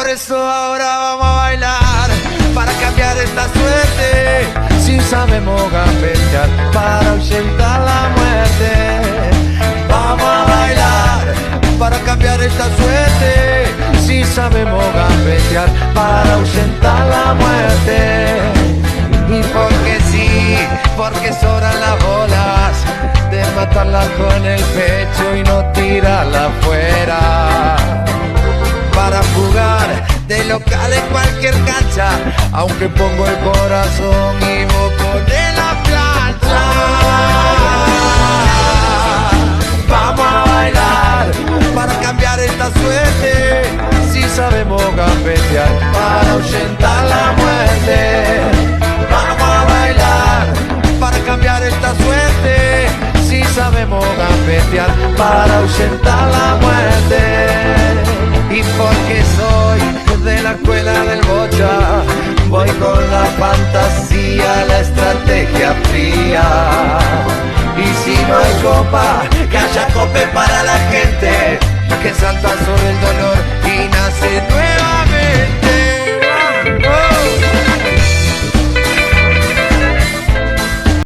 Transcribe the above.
Por eso ahora vamos a bailar para cambiar esta suerte. Si sabemos gambetear para ahuyentar la muerte. Vamos a bailar para cambiar esta suerte. Si sabemos gambetear para ahuyentar la muerte. Y porque sí, porque sobran las bolas de matarla con el pecho y no tirarla afuera. Para jugar de local en cualquier cancha, aunque pongo el corazón y vos ponés la plancha. Vamos a bailar para cambiar esta suerte. Si sabemos gambetear para ahuyentar la muerte. Vamos a bailar para cambiar esta suerte. Si sabemos gambetear para ahuyentar la muerte. Y porque soy de la escuela del bocha, voy con la fantasía, la estrategia fría. Y si no hay copa,